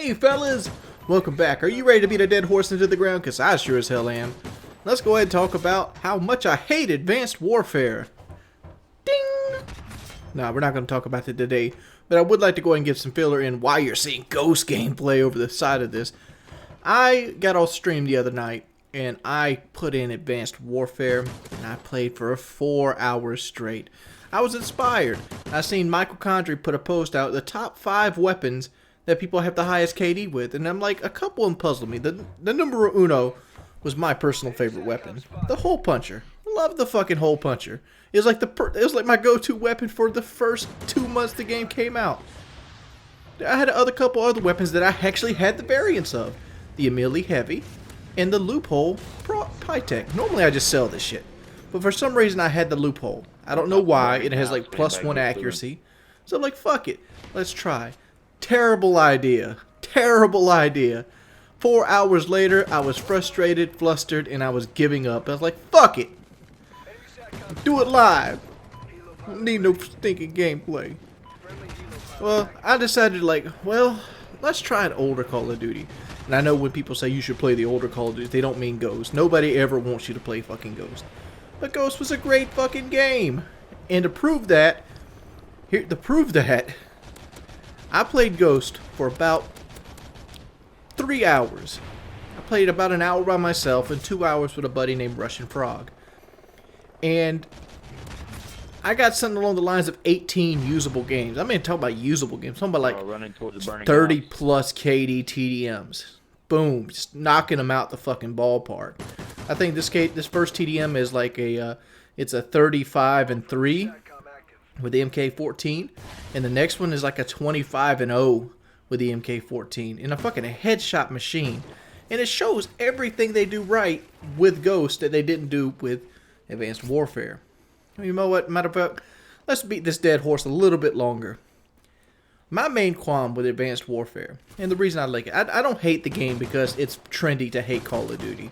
Hey fellas, welcome back. Are you ready to beat a dead horse into the ground? Cause I sure as hell am. Let's go ahead and talk about how much I hate Advanced Warfare. Ding! Nah, we're not going to talk about it today, but I would like to go ahead and give some filler in why you're seeing Ghost gameplay over the side of this. I got off stream the other night, and I put in Advanced Warfare, and I played for 4 hours straight. I was inspired. I seen Michael Condrey put a post out, the top 5 weapons that people have the highest KD with, and I'm like, a couple of them puzzled me. The numero uno was my personal favorite weapon, the hole puncher. Love the fucking hole puncher. It was like my go-to weapon for the first 2 months the game came out. I had a couple other weapons that I actually had the variants of, the Amelie Heavy and the Loophole Pytech. Normally I just sell this shit, but for some reason I had the Loophole. I don't know why. It has like +1 accuracy, so I'm like, fuck it, let's try. Terrible idea. Terrible idea. 4 hours later, I was frustrated, flustered, and I was giving up. I was like, fuck it. Do it live. I don't need no stinking gameplay. Well, I decided, like, well, let's try an older Call of Duty. And I know when people say you should play the older Call of Duty, they don't mean Ghost. Nobody ever wants you to play fucking Ghost. But Ghost was a great fucking game. And to prove that, I played Ghost for about 3 hours. I played about an hour by myself and 2 hours with a buddy named Russian Frog. And I got something along the lines of 18 usable games. I mean, talking about usable games. I'm talking about like 30 plus KD TDMs. Boom. Just knocking them out the fucking ballpark. I think this first TDM is like it's a 35-3 with the MK14, and the next one is like a 25-0 with the MK14, and a fucking headshot machine. And it shows everything they do right with Ghost that they didn't do with Advanced Warfare. You know what? Matter of fact, let's beat this dead horse a little bit longer. My main qualm with Advanced Warfare, and the reason I like it, I don't hate the game because it's trendy to hate Call of Duty.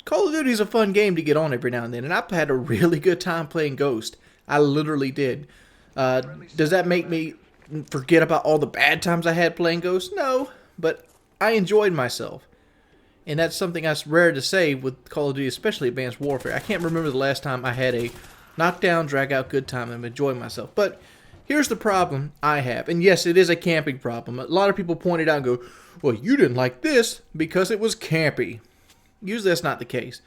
Call of Duty is a fun game to get on every now and then, and I've had a really good time playing Ghost. I literally did. Does that make me forget about all the bad times I had playing Ghost? No, but I enjoyed myself. And that's something that's rare to say with Call of Duty, especially Advanced Warfare. I can't remember the last time I had a knockdown, drag-out good time and enjoyed myself. But here's the problem I have. And yes, it is a camping problem. A lot of people point it out and go, well, you didn't like this because it was campy. Usually that's not the case.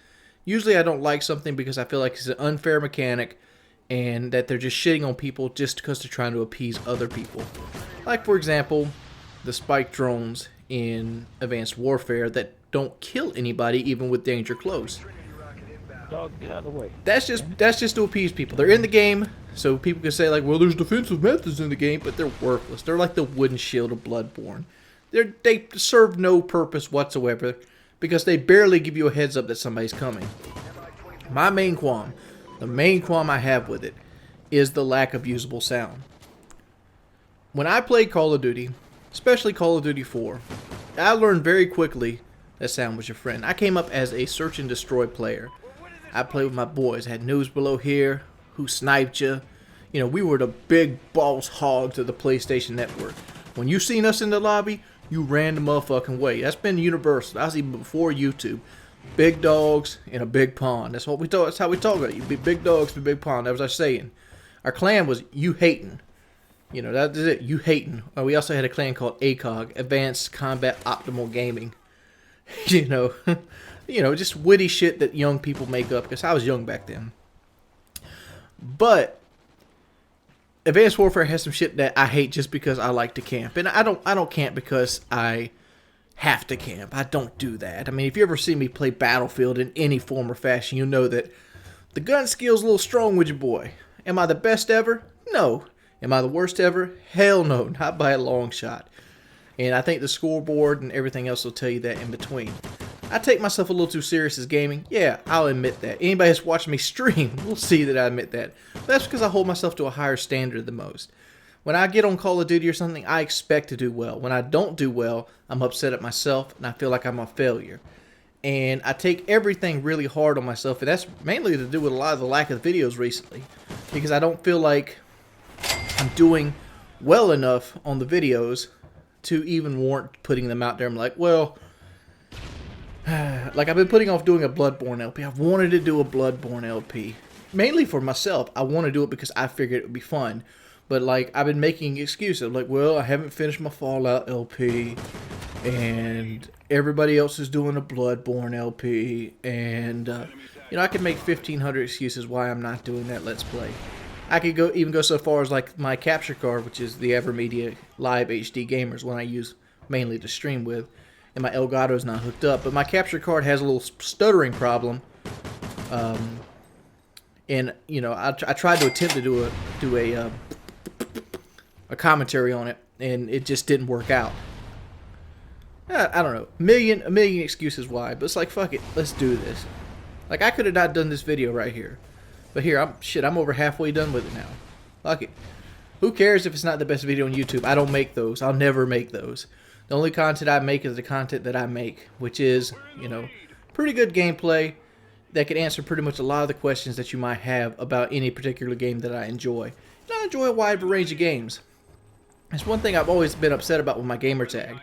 Usually I don't like something because I feel like it's an unfair mechanic and that they're just shitting on people just because they're trying to appease other people. Like, for example, the spike drones in Advanced Warfare that don't kill anybody even with danger close. Dog, get out of the way. That's just to appease people. They're in the game, so people can say like, well, there's defensive methods in the game, but they're worthless. They're like the wooden shield of Bloodborne. They serve no purpose whatsoever because they barely give you a heads up that somebody's coming. My main qualm, the main qualm I have with it, is the lack of usable sound. When I played Call of Duty, especially Call of Duty 4, I learned very quickly that sound was your friend. I came up as a search and destroy player. I played with my boys. I had News Below Here, Who Sniped Ya. You know, we were the big boss hogs of the PlayStation Network. When you seen us in the lobby, you ran the motherfucking way. That's been universal. That was even before YouTube. Big dogs in a big pond. That's what we talk. That's how we talk about it. You be big dogs in a big pond. That was our saying. Our clan was you hating. You know, that is it. You hating. We also had a clan called ACOG, Advanced Combat Optimal Gaming. You know, just witty shit that young people make up because I was young back then. But Advanced Warfare has some shit that I hate just because I like to camp, and I don't camp because I have to camp. I don't do that. I mean, if you ever see me play Battlefield in any form or fashion, you know that the gun skill's a little strong with your boy. Am I the best ever? No. Am I the worst ever? Hell no, not by a long shot. And I think the scoreboard and everything else will tell you that in between. I take myself a little too serious as gaming. Yeah, I'll admit that. Anybody that's watching me stream will see that I admit that. But that's because I hold myself to a higher standard than most. When I get on Call of Duty or something, I expect to do well. When I don't do well, I'm upset at myself and I feel like I'm a failure. And I take everything really hard on myself, and that's mainly to do with a lot of the lack of videos recently. Because I don't feel like I'm doing well enough on the videos to even warrant putting them out there. I'm like, well, like I've been putting off doing a Bloodborne LP. I've wanted to do a Bloodborne LP. Mainly for myself. I want to do it because I figured it would be fun. But like I've been making excuses. Like, well, I haven't finished my Fallout LP. And everybody else is doing a Bloodborne LP. And, you know, I can make 1,500 excuses why I'm not doing that Let's Play. I could even go so far as like my capture card, which is the Evermedia Live HD Gamers, one I use mainly to stream with. And my Elgato's not hooked up. But my capture card has a little stuttering problem. And, you know, I tried to attempt to do a commentary on it. And it just didn't work out. I don't know. A million excuses why. But it's like, fuck it. Let's do this. Like, I could have not done this video right here. But here, I'm over halfway done with it now. Fuck it. Who cares if it's not the best video on YouTube? I don't make those. I'll never make those. The only content I make is the content that I make, which is, you know, pretty good gameplay that can answer pretty much a lot of the questions that you might have about any particular game that I enjoy. And I enjoy a wide range of games. That's one thing I've always been upset about with my gamertag.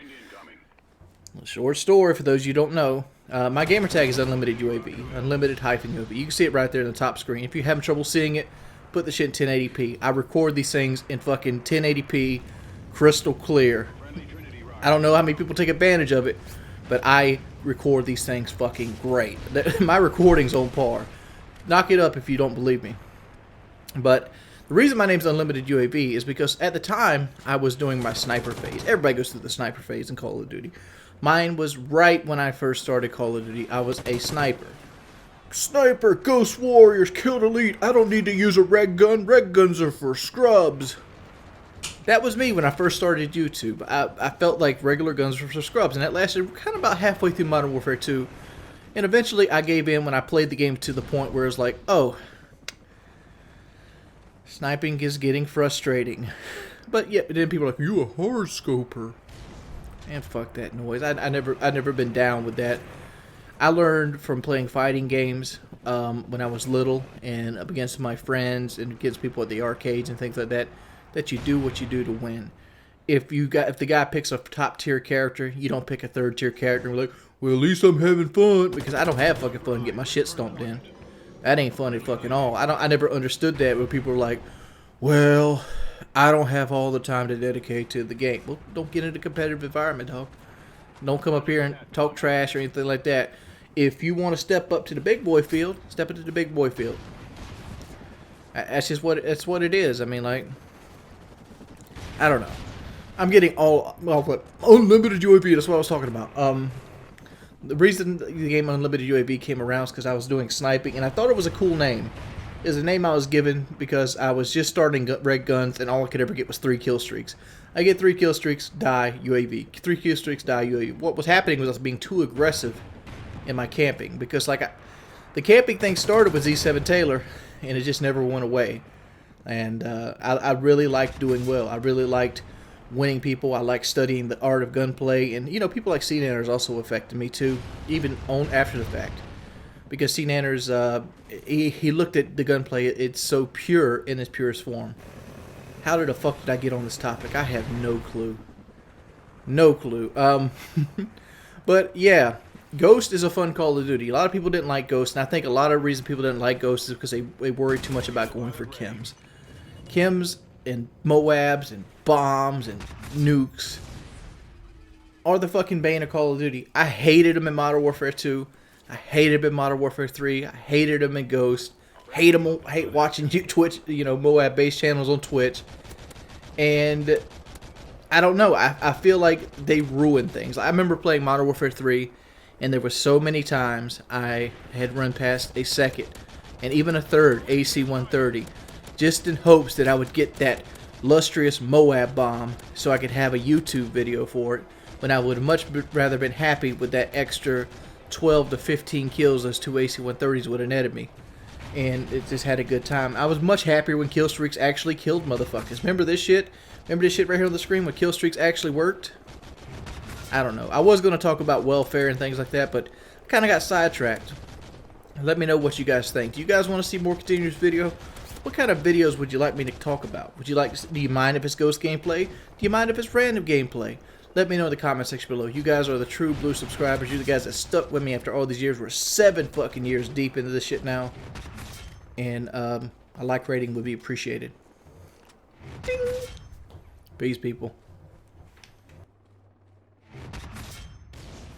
A short story for those you don't know. My gamertag is unlimited UAV, unlimited hyphen UAV. You can see it right there in the top screen. If you're having trouble seeing it, put the shit in 1080p. I record these things in fucking 1080p, crystal clear. I don't know how many people take advantage of it, but I record these things fucking great. My recording's on par. Knock it up if you don't believe me. But the reason my name's Unlimited UAV is because at the time I was doing my sniper phase. Everybody goes through the sniper phase in Call of Duty. Mine was right when I first started Call of Duty. I was a sniper. Sniper, Ghost Warriors, Killed Elite. I don't need to use a red gun. Red guns are for scrubs. That was me when I first started YouTube. I felt like regular guns were for scrubs, and that lasted kind of about halfway through Modern Warfare 2. And eventually I gave in when I played the game to the point where it was like, oh, sniping is getting frustrating. But yeah, then people are like, you a hard scoper. And fuck that noise. I never been down with that. I learned from playing fighting games when I was little and up against my friends and against people at the arcades and things like that, that you do what you do to win. If the guy picks a top tier character, you don't pick a third tier character and be like, well, at least I'm having fun, because I don't have fucking fun and get my shit stomped in. That ain't fun at fucking all. I never understood that when people were like, well, I don't have all the time to dedicate to the game. Well, don't get into a competitive environment, dog. Don't come up here and talk trash or anything like that. If you want to step up to the big boy field, step into the big boy field. That's just what it is. I mean, like, I don't know. I'm getting all but Unlimited UAV. That's what I was talking about. The reason the game Unlimited UAV came around is because I was doing sniping, and I thought it was a cool name. It was a name I was given because I was just starting red guns, and all I could ever get was 3 kill streaks. I get 3 kill streaks, die, UAV. 3 kill streaks, die, UAV. What was happening was I was being too aggressive in my camping, because like the camping thing started with Z7 Taylor, and it just never went away. And I really liked doing well. I really liked winning people. I liked studying the art of gunplay, and you know, people like C-Nanners also affected me too, even after the fact. Because C-Nanners, he looked at the gunplay, it's so pure in its purest form. How the fuck did I get on this topic? I have no clue. No clue. But yeah, Ghost is a fun Call of Duty. A lot of people didn't like Ghost, and I think a lot of the reason people didn't like Ghost is because they worried too much about going for chems. Chems and Moabs and bombs and nukes are the fucking bane of Call of Duty. I hated them in Modern Warfare 2. I hated them in Modern Warfare 3. I hated them in Ghost. Hate watching Twitch, you know, Moab based channels on Twitch. And I don't know. I feel like they ruin things. I remember playing Modern Warfare 3, and there were so many times I had run past a second and even a third AC-130 just in hopes that I would get that lustrous Moab bomb so I could have a YouTube video for it, when I would have much rather been happy with that extra 12 to 15 kills those 2 AC-130s would have netted me. And it just had a good time. I was much happier when kill streaks actually killed motherfuckers. Remember this shit? Remember this shit right here on the screen when kill streaks actually worked? I don't know. I was going to talk about welfare and things like that, but I kind of got sidetracked. Let me know what you guys think. Do you guys want to see more continuous video? What kind of videos would you like me to talk about? Do you mind if it's ghost gameplay? Do you mind if it's random gameplay? Let me know in the comment section below. You guys are the true blue subscribers. You're the guys that stuck with me after all these years. We're 7 fucking years deep into this shit now. And a like rating would be appreciated. Ding. Peace, people.